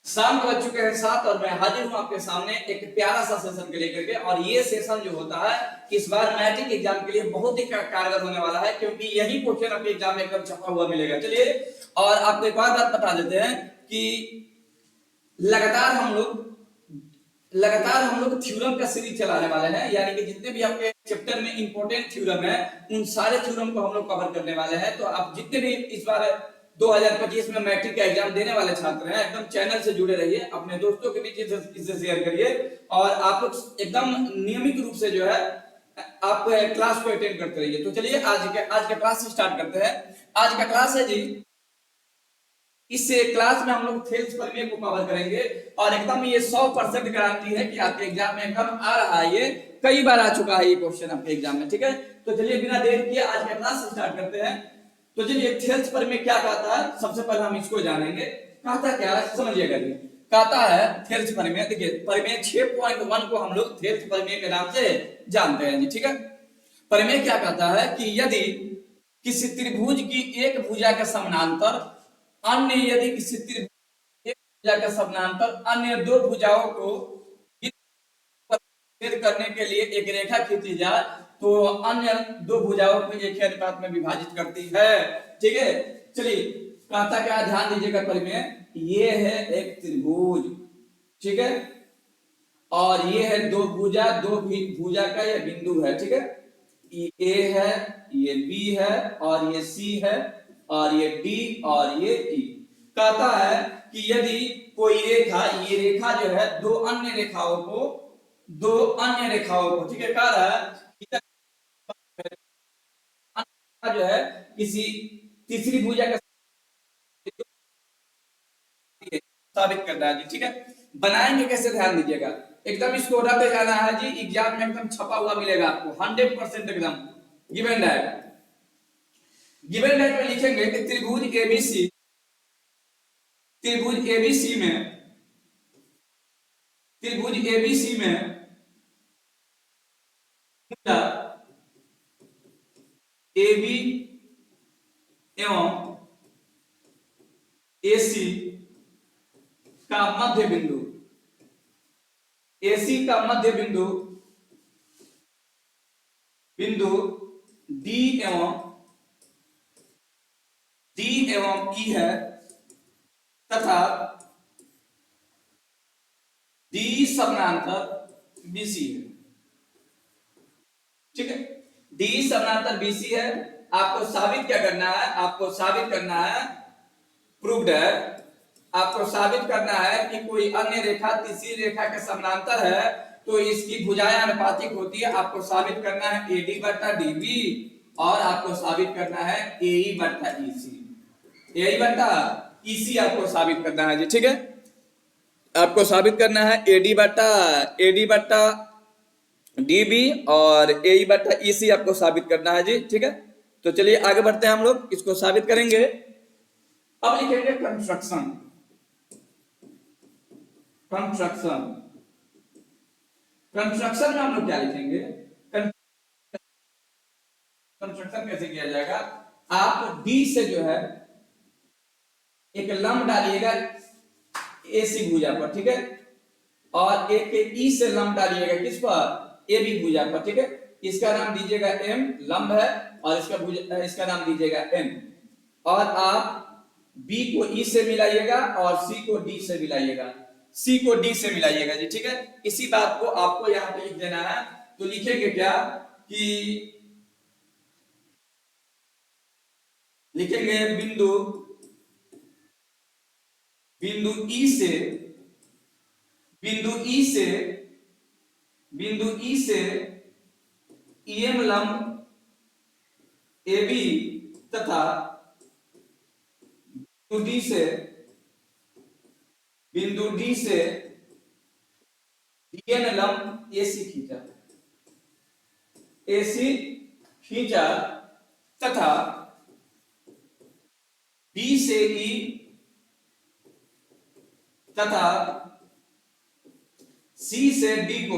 शाम के बज चुके हैं 7 और मैं हाजिर हूं आपके सामने एक प्यारा सा सेशन के लेकर के। और ये सेशन जो होता है इस बार मैट्रिक एग्जाम के लिए बहुत ही कारगर होने वाला है, क्योंकि यही क्वेश्चन आपके एग्जाम में एकदम छपा हुआ मिलेगा। चलिए और आपको एक और बात बता देते हैं कि लगातार हम लोग थ्योरम का सीरीज चलाने वाले हैं, यानी कि जितने भी आपके चैप्टर में इंपॉर्टेंट थ्योरम है उन सारे थ्योरम को हम लोग कवर करने वाले हैं। तो आप जितने भी इस बार 2025 में मैट्रिक का एग्जाम देने वाले छात्र हैं एकदम चैनल से जुड़े रहिए, अपने दोस्तों के बीच इसे शेयर करिए और आप लोग एकदम नियमित रूप से जो है आप क्लास को अटेंड करते रहिए। तो चलिए आज का क्लास स्टार्ट करते हैं। आज का क्लास है जी, इस क्लास में हम लोग थेल्स प्रमेय को कवर करेंगे और एकदम ये 100% गारंटी है कि आपके एग्जाम में एकदम आ रहा है। ये कई बार आ चुका है ये क्वेश्चन आपके एग्जाम में, ठीक है। तो चलिए बिना देर किए आज का क्लास स्टार्ट करते हैं। तो चलिए थेल्स प्रमेय क्या कहता है, सबसे पहले हम इसको जानेंगे। कहता क्या है समझिएगा जी। कहता है थेल्स प्रमेय, देखिए प्रमेय 6.1 को हम लोग थेल्स प्रमेय के नाम से जानते हैं जी, ठीक है। प्रमेय क्या कहता है कि यदि किसी त्रिभुज की एक भुजा के समानांतर अन्य यदि किसी त्रिभुज एक भुजा के समानांतर अन्य दो भुजाओं को छेद करने के लिए एक रेखा खींची जाए तो अन्य दो भुजाओं को एक ही अनुपात में विभाजित करती है, ठीक है। चलिए कहता क्या, ध्यान दीजिएगा प्रमेय, ये है एक त्रिभुज, ठीक है, और ये है दो भुजा, दो भुजा का ये बिंदु है, ठीक है। ये ए है, ये बी है और ये सी है और ये डी और ये ई। कहता है कि यदि कोई रेखा, ये रेखा जो है दो अन्य रेखाओं को, ठीक है, कह रहा है जो है किसी तीसरी भुजा का साबित करना है जी, ठीक है। बनाएंगे कैसे, ध्यान दीजिएगा, एकदम इसको रट जाना है जी, एग्जाम में एकदम छपा हुआ मिलेगा आपको 100% एकदम गिवन डायट में लिखेंगे कि त्रिभुज एबीसी में AB एवं AC का मध्य बिंदु, AC का मध्य बिंदु D एवं E है तथा D समानांतर BC है, ठीक है। D समानांतर BC है। आपको साबित क्या करना है, आपको साबित करना है, प्रूव्ड है, आपको साबित करना है कि कोई अन्य रेखा तीसरी रेखा के समानांतर है तो इसकी भुजाएं अनुपातिक होती है। आपको साबित करना है AD बटा DB और आपको साबित करना है AE बटा EC आपको साबित करना है जी, ठीक है। आपको साबित करना है AD बटा DB और AE बटा EC आपको साबित करना है जी, ठीक है। तो चलिए आगे बढ़ते हैं, हम लोग इसको साबित करेंगे। अब लिखेंगे कंस्ट्रक्शन में हम लोग क्या लिखेंगे, कंस्ट्रक्शन कैसे किया जाएगा। आप D से जो है एक लंब डालिएगा AC भुजा पर, ठीक है, और एक E से लंब डालिएगा किस पर, AB भुजा पर, ठीक है। इसका नाम दीजिएगा M, लंब है, और इसका नाम दीजिएगा N। और आप B को E से मिलाइएगा और C को D से मिलाइएगा जी, ठीक है। इसी बात को आपको यहाँ पे लिख देना है। तो लिखेंगे क्या कि लिखेंगे बिंदु E से EM लंब AB तथा बिंदु D से DN लंब AC खींचा तथा B से E तथा C से D को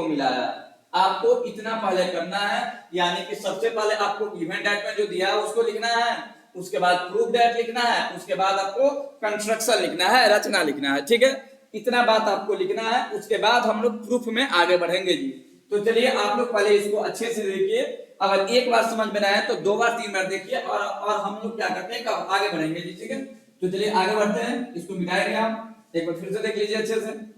मिलाया। आपको इतना पहले करना है, यानी कि सबसे पहले आपको गिवन डाइट में जो दिया है उसको लिखना है उसके बाद प्रूफ दैट लिखना है, उसके बाद आपको कंस्ट्रक्शन लिखना है, रचना लिखना है, ठीक है। इतना बात आपको लिखना है, उसके बाद हम लोग प्रूफ में आगे बढ़ेंगे जी। तो चलिए आप लोग पहले इसको अच्छे से देखिए, अगर एक बार समझ में ना आए तो दो बार तीन बार देखिए, और हम लोग क्या करते हैं कब आगे बढ़ेंगे जी, ठीक है। तो चलिए आगे बढ़ते हैं, इसको मिटाएंगे आप, एक बार फिर से देख लीजिए अच्छे से।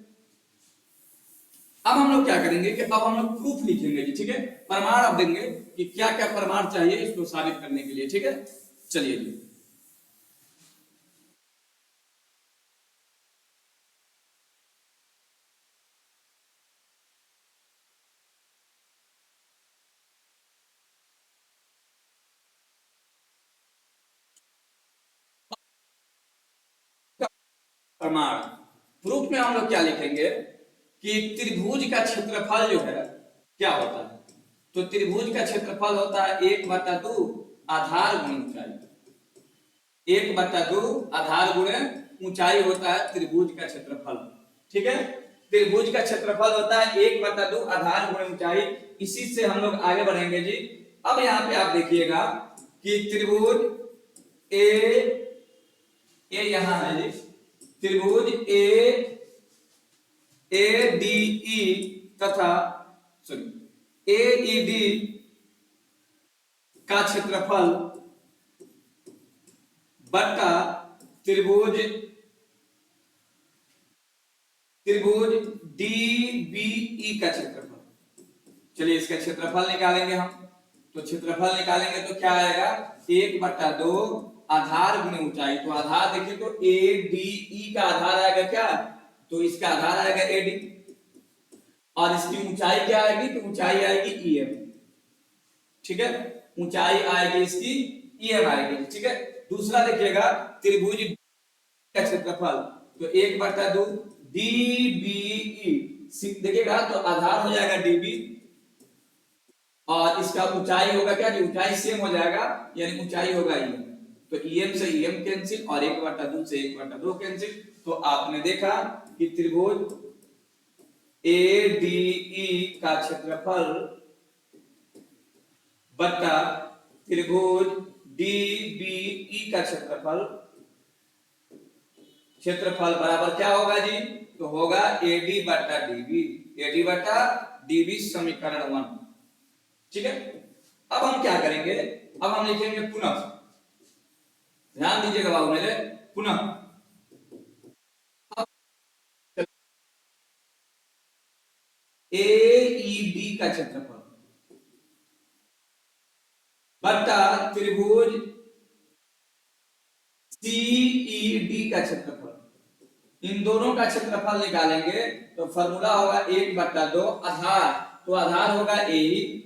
अब हम लोग क्या करेंगे कि अब हम लोग प्रूफ लिखेंगे जी, ठीक है। प्रमाण अब देंगे कि क्या क्या प्रमाण चाहिए इसको साबित करने के लिए, ठीक है। चलिए जी, प्रमाण प्रूफ में हम लोग क्या लिखेंगे कि त्रिभुज का क्षेत्रफल जो है क्या होता है। तो त्रिभुज का क्षेत्रफल होता है 1/2 आधार गुणे ऊंचाई। 1/2 आधार गुणे ऊंचाई होता है त्रिभुज का क्षेत्रफल, ठीक है। त्रिभुज का क्षेत्रफल होता है 1/2 आधार गुणे ऊंचाई। इसी से हम लोग आगे बढ़ेंगे जी। अब यहाँ पे आप देखिएगा कि त्रिभुज ए यहां है जी, त्रिभुज ए डी ई तथा सॉरी ए ई डी का क्षेत्रफल बट्टा त्रिभुज त्रिभुज डी बी ई का क्षेत्रफल। चलिए इसका क्षेत्रफल निकालेंगे हम। तो क्षेत्रफल निकालेंगे तो क्या आएगा, 1/2 आधार गुणे ऊंचाई। तो आधार देखिए तो ए डी ई का आधार आएगा क्या, तो इसका आधार आएगा ए डी, और इसकी ऊंचाई क्या आएगी, तो ऊंचाई आएगी ई एम, ठीक है। ऊंचाई आएगी इसकी ई एम आएगी, ठीक है। दूसरा देखिएगा त्रिभुज का क्षेत्रफल, तो 1/2 डी बी ई देखिएगा तो आधार हो जाएगा डीबी, और इसका ऊंचाई होगा क्या, ऊंचाई सेम हो जाएगा, यानी ऊंचाई होगा ई। तो ईएम से ईएम कैंसिल और 1/2 से 1/2 कैंसिल। तो आपने देखा कि त्रिभुज ए डी ई का क्षेत्रफल बट्टा त्रिभुज डी बी ई का क्षेत्रफल बराबर क्या होगा जी, तो होगा एडी बट्टा डीबी। एडी बट्टा डीबी समीकरण 1, ठीक है। अब हम क्या करेंगे, अब हम लिखेंगे पुनः, ध्यान दीजिएगा बाबू मेरे, पुनः ए ई डी का क्षेत्रफल बट्टा त्रिभुज सी ई डी का क्षेत्रफल, इन दोनों का क्षेत्रफल निकालेंगे तो फॉर्मूला होगा 1/2 आधार, तो आधार होगा ए,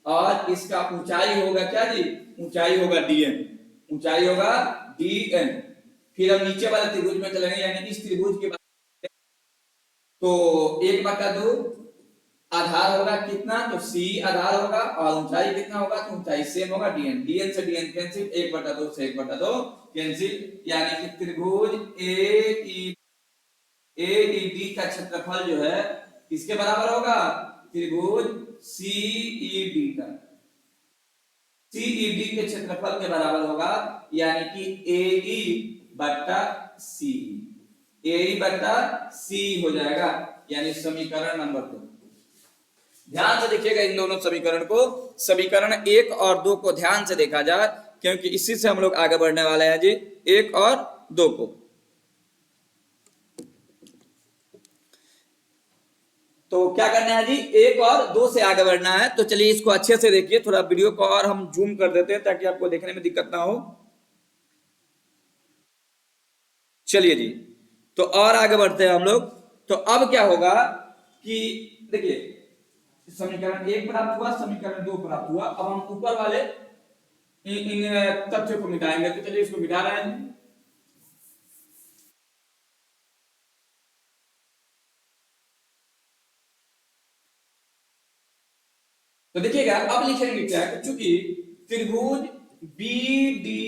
और इसका ऊंचाई होगा क्या जी, ऊंचाई होगा डीएन, ऊंचाई होगा डीएन। फिर हम नीचे वाले त्रिभुज में चलेंगे, यानी इस त्रिभुज के बाद तो 1/2 आधार होगा कितना, तो सी आधार होगा, और ऊंचाई कितना होगा, तो ऊंचाई सेम होगा डीएन। डीएन से डीएन कैंसिल, 1/2 से 1/2 कैंसिल, यानी कि त्रिभुज ए ई डी का क्षेत्रफल जो है किसके बराबर होगा, त्रिभुज सी ई डी का, सी ई डी के क्षेत्रफल के बराबर होगा, यानी कि ए ई बट्टा सी, ए ई बट्टा सी हो जाएगा, यानी समीकरण नंबर 2। ध्यान से देखिएगा इन दोनों समीकरण को, समीकरण 1 और 2 को ध्यान से देखा जाए, क्योंकि इसी से हम लोग आगे बढ़ने वाले हैं जी, 1 और 2 को। तो क्या करना है जी, 1 और 2 से आगे बढ़ना है। तो चलिए इसको अच्छे से देखिए, थोड़ा वीडियो को और हम जूम कर देते हैं ताकि आपको देखने में दिक्कत ना हो। चलिए जी, तो और आगे बढ़ते हैं हम लोग। तो अब क्या होगा कि देखिए समीकरण 1 प्राप्त हुआ, समीकरण 2 प्राप्त हुआ। अब हम ऊपर वाले इन तथ्यों को मिटाएंगे। तो चलिए इसको मिटा रहे हैं। तो देखिएगा अब लिखेंगे क्या, चूंकि त्रिभुज बी डी,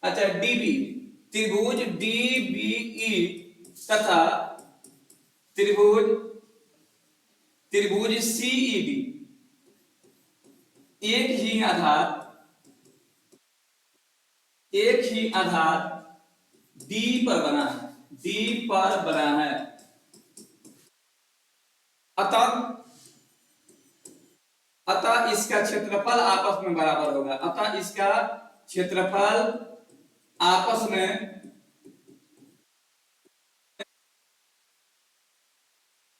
अच्छा डीबी, त्रिभुज डी बी ई तथा त्रिभुज त्रिभुज सीईडी एक ही आधार एक ही आधार डी पर बना है, डी पर बना है, अतः अतः इसका क्षेत्रफल आपस में बराबर होगा, अतः इसका क्षेत्रफल आपस में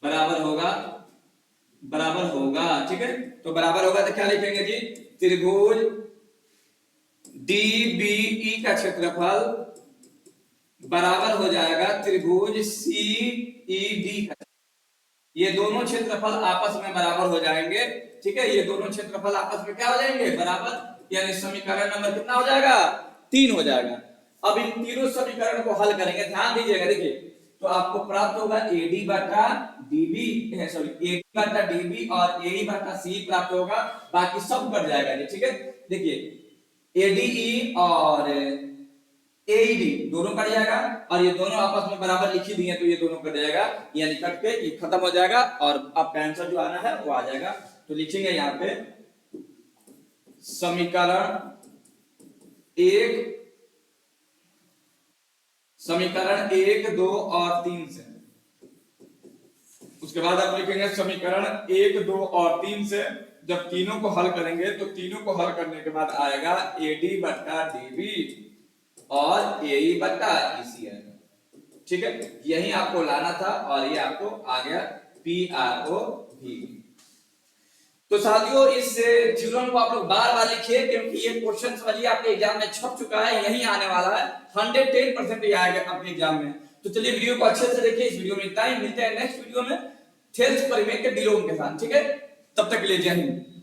बराबर होगा, बराबर होगा। ठीक है, तो बराबर होगा तो क्या लिखेंगे जी, त्रिभुज DBE का क्षेत्रफल बराबर हो जाएगा त्रिभुज CED का। ये दोनों क्षेत्रफल आपस में बराबर हो जाएंगे। ठीक है, ये दोनों क्षेत्रफल आपस में क्या हो जाएंगे, बराबर, यानी समीकरण नंबर कितना हो जाएगा, 3 हो जाएगा। अब इन तीनों समीकरण को हल करेंगे, ध्यान दीजिएगा, देखिए, तो आपको प्राप्त होगा AD बटा DB, सॉरी AD बटा DB और AE बटा CE प्राप्त होगा, बाकी सब कट जाएगा जी। ठीक है, देखिए ADE और AED दोनों कट जाएगा, और ये दोनों आपस में बराबर लिखी दी है तो ये दोनों कट जाएगा, यानी कट के ये खत्म हो जाएगा और आपका आंसर जो आना है वो आ जाएगा। तो लिखेंगे यहाँ पे समीकरण 1, समीकरण 1, 2 और 3 से, उसके बाद आप लिखेंगे समीकरण 1, 2 और 3 से, जब तीनों को हल करेंगे तो तीनों को हल करने के बाद आएगा AD बटा DB और AE बटा EC आएगा। ठीक है, यही आपको लाना था और ये आपको आ गया PROV। तो साथियों, इस थ्योरम को आप लोग बार बार लिखिए, क्योंकि ये क्वेश्चन वाली आपके एग्जाम में छप चुका है, यही आने वाला है, 110% ये आएगा आपके एग्जाम में। तो चलिए वीडियो को अच्छे से देखिए, इस वीडियो में इतना ही, मिलते हैं नेक्स्ट वीडियो में थेल्स परिमेय के विलोम के साथ। ठीक है, तब तक के लिए जय हिंद।